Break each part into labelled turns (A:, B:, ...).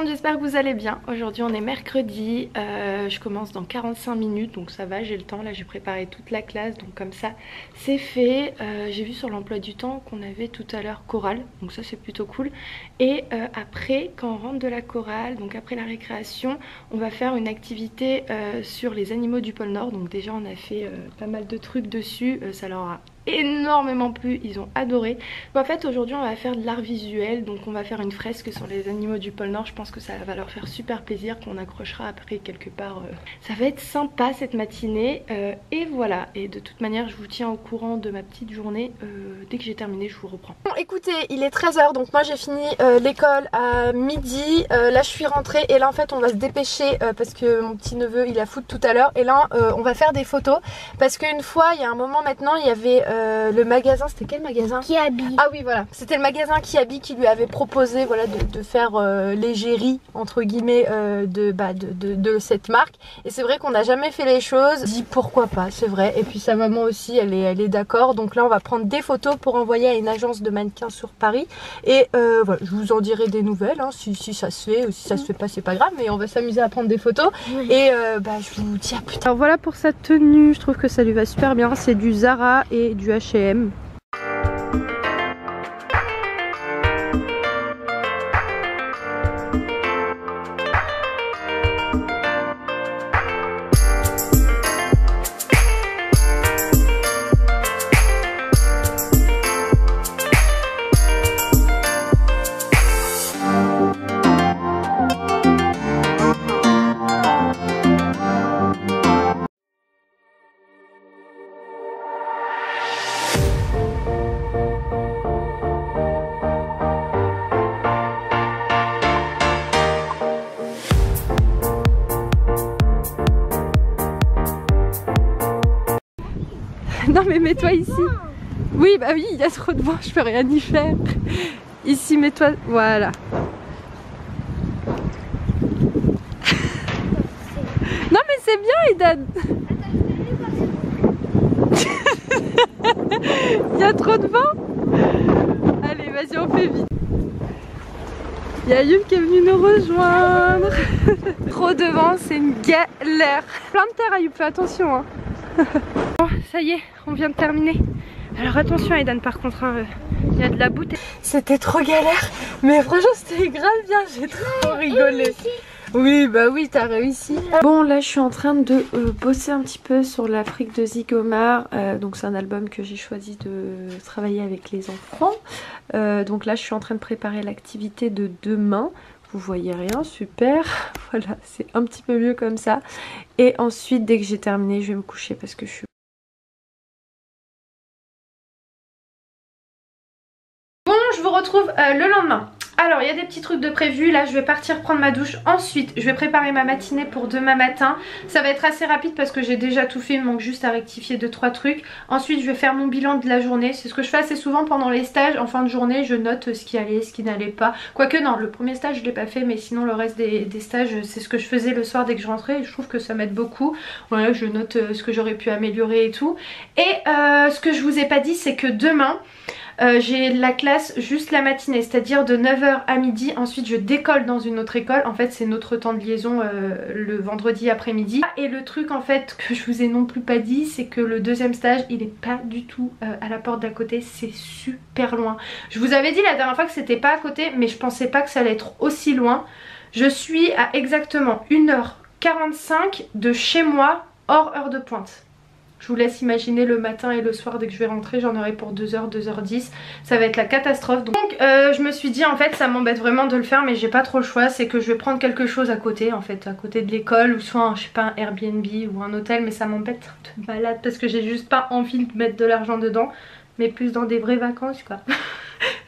A: monde, j'espère que vous allez bien. Aujourd'hui on est mercredi, je commence dans 45 minutes donc ça va, j'ai le temps. Là j'ai préparé toute la classe donc comme ça c'est fait. J'ai vu sur l'emploi du temps qu'on avait tout à l'heure chorale, donc ça c'est plutôt cool. Et après quand on rentre de la chorale, donc après la récréation, on va faire une activité sur les animaux du pôle Nord. Donc déjà on a fait pas mal de trucs dessus, ça leur a énormément plu, ils ont adoré. En fait aujourd'hui on va faire de l'art visuel, donc on va faire une fresque sur les animaux du pôle Nord. Je pense que ça va leur faire super plaisir, qu'on accrochera après quelque part. Ça va être sympa cette matinée et voilà. Et de toute manière je vous tiens au courant de ma petite journée. Dès que j'ai terminé je vous reprends. Bon écoutez, il est 13 h, donc moi j'ai fini l'école à midi. Là je suis rentrée et là en fait on va se dépêcher parce que mon petit neveu il a foot tout à l'heure. Et là on va faire des photos parce qu'une fois, il y a un moment maintenant, il y avait le magasin, c'était quel magasin?
B: Kiabi.
A: Ah oui voilà, c'était le magasin Kiabi qui lui avait proposé voilà, de faire l'égérie entre guillemets de cette marque. Et c'est vrai qu'on n'a jamais fait les choses, dit pourquoi pas, c'est vrai. Et puis sa maman aussi elle est d'accord. Donc là on va prendre des photos pour envoyer à une agence de mannequins sur Paris. Et voilà, je vous en dirai des nouvelles hein, si ça se fait ou si ça se fait pas c'est pas grave. Mais on va s'amuser à prendre des photos. Oui. Et je vous dis à plus tard. Alors voilà pour sa tenue, je trouve que ça lui va super bien. C'est du Zara et du H&M. Non mais mets-toi ici. Oui bah oui, il y a trop de vent, je peux rien y faire. Ici mets-toi, voilà. Non mais c'est bien Idan. Il y a trop de vent. Allez vas-y on fait vite. Il y a Yves qui est venu nous rejoindre. Trop de vent, c'est une galère. Plein de terre à Yves, fais attention hein. Bon, ça y est, on vient de terminer. Alors attention Aidan par contre, hein, il y a de la bouteille. C'était trop galère, mais franchement c'était grave bien, j'ai trop rigolé. Oui bah oui t'as réussi. Bon là je suis en train de bosser un petit peu sur l'Afrique de Zigomar. Donc c'est un album que j'ai choisi de travailler avec les enfants. Donc là je suis en train de préparer l'activité de demain. Vous voyez rien, super. Voilà, c'est un petit peu mieux comme ça. Et ensuite, dès que j'ai terminé, je vais me coucher parce que je suis... Bon, je vous retrouve le lendemain. Alors, il y a des petits trucs de prévu. Là, je vais partir prendre ma douche. Ensuite, je vais préparer ma matinée pour demain matin. Ça va être assez rapide parce que j'ai déjà tout fait. Il me manque juste à rectifier 2-3 trucs. Ensuite, je vais faire mon bilan de la journée. C'est ce que je fais assez souvent pendant les stages. En fin de journée, je note ce qui allait, ce qui n'allait pas. Quoique, non, le premier stage, je ne l'ai pas fait. Mais sinon, le reste des stages, c'est ce que je faisais le soir dès que je rentrais. Et je trouve que ça m'aide beaucoup. Voilà, je note ce que j'aurais pu améliorer et tout. Et ce que je vous ai pas dit, c'est que demain... j'ai la classe juste la matinée, c'est-à-dire de 9 h à midi. Ensuite je décolle dans une autre école. En fait c'est notre temps de liaison le vendredi après-midi. Et le truc en fait que je vous ai non plus pas dit, c'est que le deuxième stage il est pas du tout à la porte d'à côté. C'est super loin. Je vous avais dit la dernière fois que c'était pas à côté, mais je pensais pas que ça allait être aussi loin. Je suis à exactement 1 h 45 de chez moi hors heure de pointe. Je vous laisse imaginer le matin et le soir dès que je vais rentrer, j'en aurai pour 2 h, 2 h 10. Ça va être la catastrophe. Donc je me suis dit en fait ça m'embête vraiment de le faire, mais j'ai pas trop le choix. C'est que je vais prendre quelque chose à côté en fait, à côté de l'école, ou soit je sais pas un Airbnb ou un hôtel. Mais ça m'embête de malade parce que j'ai juste pas envie de mettre de l'argent dedans, mais plus dans des vraies vacances quoi.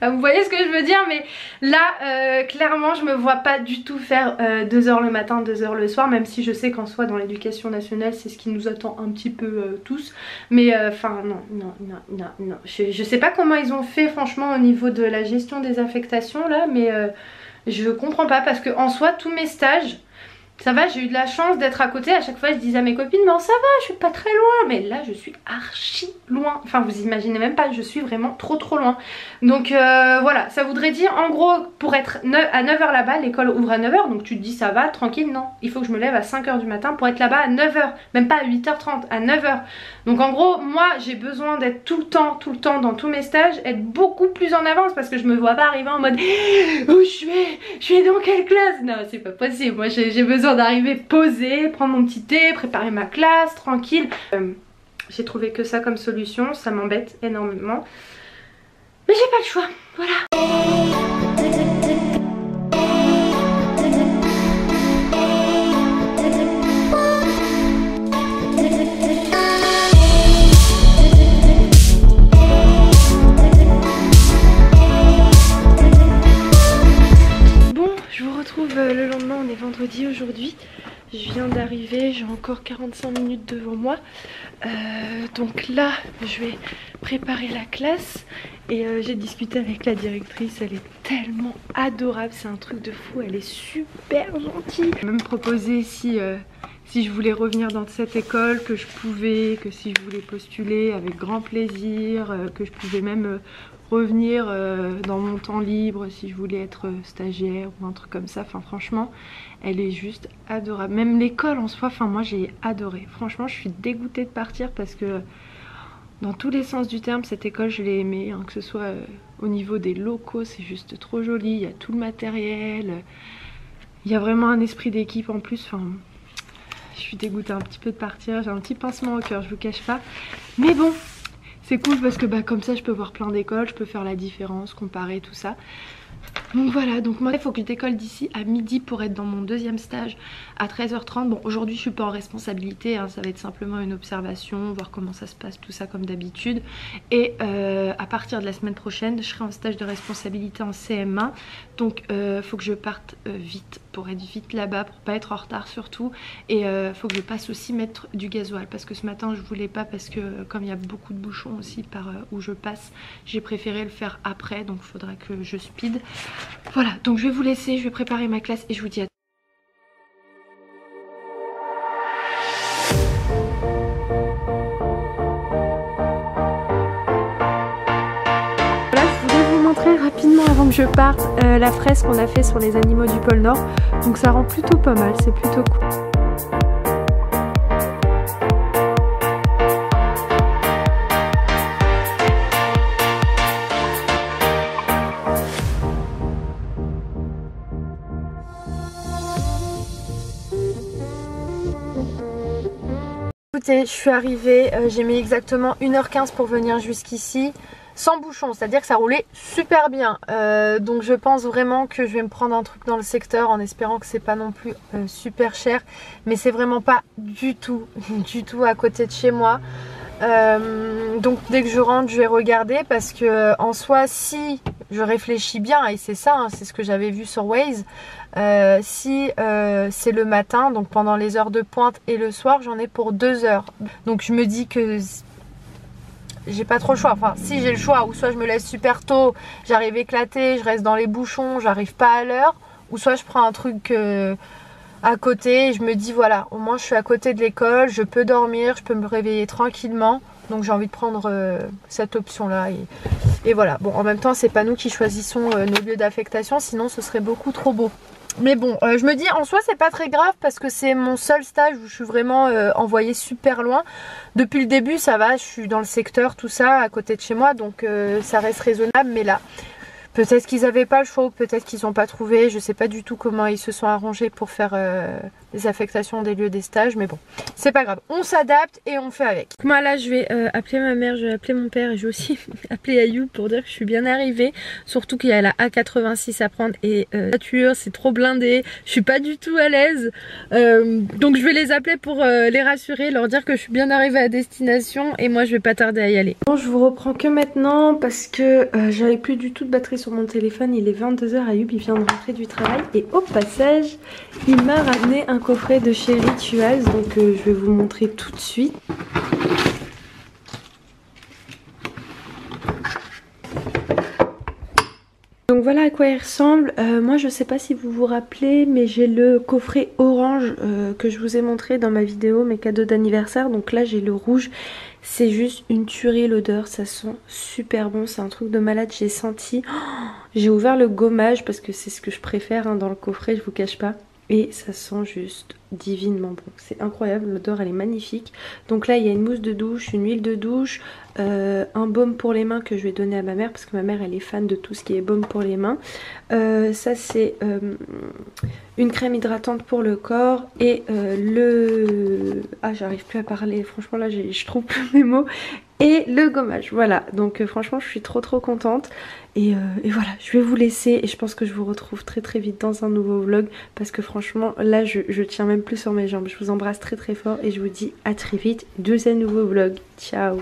A: Vous voyez ce que je veux dire, mais là clairement je me vois pas du tout faire 2 h le matin, 2 h le soir, même si je sais qu'en soi dans l'éducation nationale c'est ce qui nous attend un petit peu tous. Mais enfin non. Je sais pas comment ils ont fait franchement au niveau de la gestion des affectations là, mais je comprends pas parce que en soi tous mes stages Ça va, j'ai eu de la chance d'être à côté. À chaque fois je disais à mes copines, non ça va, je suis pas très loin. Mais là je suis archi loin. Enfin vous imaginez même pas, je suis vraiment trop loin. Donc voilà, ça voudrait dire en gros pour être à 9 h là-bas, l'école ouvre à 9 h. Donc tu te dis ça va, tranquille, non. Il faut que je me lève à 5 h du matin pour être là-bas à 9 h. Même pas à 8 h 30, à 9 h. Donc en gros moi j'ai besoin d'être tout le temps dans tous mes stages, être beaucoup plus en avance parce que je me vois pas arriver en mode où je suis dans quelle classe. Non c'est pas possible, moi j'ai besoin d'arriver posée, prendre mon petit thé, préparer ma classe, tranquille. J'ai trouvé que ça comme solution, ça m'embête énormément. Mais j'ai pas le choix, voilà. Le lendemain, on est vendredi aujourd'hui, je viens d'arriver, j'ai encore 45 minutes devant moi, donc là je vais préparer la classe et j'ai discuté avec la directrice, elle est tellement adorable, c'est un truc de fou, elle est super gentille. Elle m'a même proposé si je voulais revenir dans cette école, que je pouvais, que si je voulais postuler avec grand plaisir, que je pouvais même revenir dans mon temps libre si je voulais être stagiaire ou un truc comme ça. Enfin franchement elle est juste adorable, même l'école en soi, enfin moi j'ai adoré. Franchement je suis dégoûtée de partir parce que dans tous les sens du terme cette école je l'ai aimée, hein, que ce soit au niveau des locaux, c'est juste trop joli, il y a tout le matériel, il y a vraiment un esprit d'équipe en plus. Enfin je suis dégoûtée un petit peu de partir, j'ai un petit pincement au cœur, je vous cache pas, mais bon c'est cool parce que comme ça je peux voir plein d'écoles, je peux faire la différence, comparer tout ça. Donc voilà, donc moi il faut que je décolle d'ici à midi pour être dans mon deuxième stage à 13 h 30. Bon aujourd'hui je suis pas en responsabilité, hein, ça va être simplement une observation, voir comment ça se passe, tout ça comme d'habitude. Et à partir de la semaine prochaine je serai en stage de responsabilité en CM1. Donc faut que je parte vite pour être vite là-bas, pour pas être en retard surtout. Et faut que je passe aussi mettre du gasoil parce que ce matin je voulais pas, parce que comme il y a beaucoup de bouchons aussi par où je passe, j'ai préféré le faire après, donc il faudra que je speed. Voilà, donc je vais vous laisser, je vais préparer ma classe et je vous dis à rapidement avant que je parte la fresque qu'on a fait sur les animaux du pôle Nord, donc ça rend plutôt pas mal, c'est plutôt cool. Écoutez, je suis arrivée, j'ai mis exactement 1 h 15 pour venir jusqu'ici. Sans bouchon, c'est-à-dire que ça roulait super bien, donc je pense vraiment que je vais me prendre un truc dans le secteur en espérant que c'est pas non plus super cher, mais c'est vraiment pas du tout à côté de chez moi. Donc dès que je rentre je vais regarder, parce que en soi si je réfléchis bien, et c'est ça, hein, c'est ce que j'avais vu sur Waze, si c'est le matin, donc pendant les heures de pointe, et le soir j'en ai pour 2 heures, donc je me dis que j'ai pas trop le choix. Enfin si j'ai le choix, ou soit je me laisse super tôt, j'arrive éclatée, je reste dans les bouchons, j'arrive pas à l'heure, ou soit je prends un truc à côté et je me dis voilà, au moins je suis à côté de l'école, je peux dormir, je peux me réveiller tranquillement. Donc j'ai envie de prendre cette option là et voilà. Bon, en même temps c'est pas nous qui choisissons nos lieux d'affectation, sinon ce serait beaucoup trop beau. Mais bon, je me dis en soi c'est pas très grave parce que c'est mon seul stage où je suis vraiment envoyée super loin. Depuis le début ça va, je suis dans le secteur, tout ça, à côté de chez moi, donc ça reste raisonnable. Mais là, peut-être qu'ils n'avaient pas le choix, peut-être qu'ils n'ont pas trouvé, je sais pas du tout comment ils se sont arrangés pour faire les affectations des lieux des stages, mais bon, c'est pas grave, on s'adapte et on fait avec. Moi là je vais appeler ma mère, je vais appeler mon père et je vais aussi appeler Ayoub pour dire que je suis bien arrivée, surtout qu'il y a la A86 à prendre et la voiture c'est trop blindé, je suis pas du tout à l'aise, donc je vais les appeler pour les rassurer, leur dire que je suis bien arrivée à destination et moi je vais pas tarder à y aller. Bon, je vous reprends que maintenant parce que j'avais plus du tout de batterie sur mon téléphone, il est 22 h, Ayoub il vient de rentrer du travail et au passage il m'a ramené un coffret de chez Rituals, donc je vais vous montrer tout de suite. Donc Donc voilà à quoi il ressemble. Moi je sais pas si vous vous rappelez, mais j'ai le coffret orange que je vous ai montré dans ma vidéo mes cadeaux d'anniversaire. Donc là j'ai le rouge. C'est juste une tuerie l'odeur, ça sent super bon, c'est un truc de malade, j'ai senti. Oh, j'ai ouvert le gommage parce que c'est ce que je préfère hein, dans le coffret, je vous cache pas. Et ça sent juste divinement bon, c'est incroyable, l'odeur elle est magnifique. Donc là il y a une mousse de douche, une huile de douche, un baume pour les mains que je vais donner à ma mère parce que ma mère elle est fan de tout ce qui est baume pour les mains. Ça c'est une crème hydratante pour le corps et ah j'arrive plus à parler, franchement là je trouve plus mes mots. Et le gommage, voilà, donc franchement je suis trop contente et voilà, je vais vous laisser et je pense que je vous retrouve très vite dans un nouveau vlog parce que franchement là je tiens même plus sur mes jambes. Je vous embrasse très fort et je vous dis à très vite, deuxième nouveau vlog, ciao.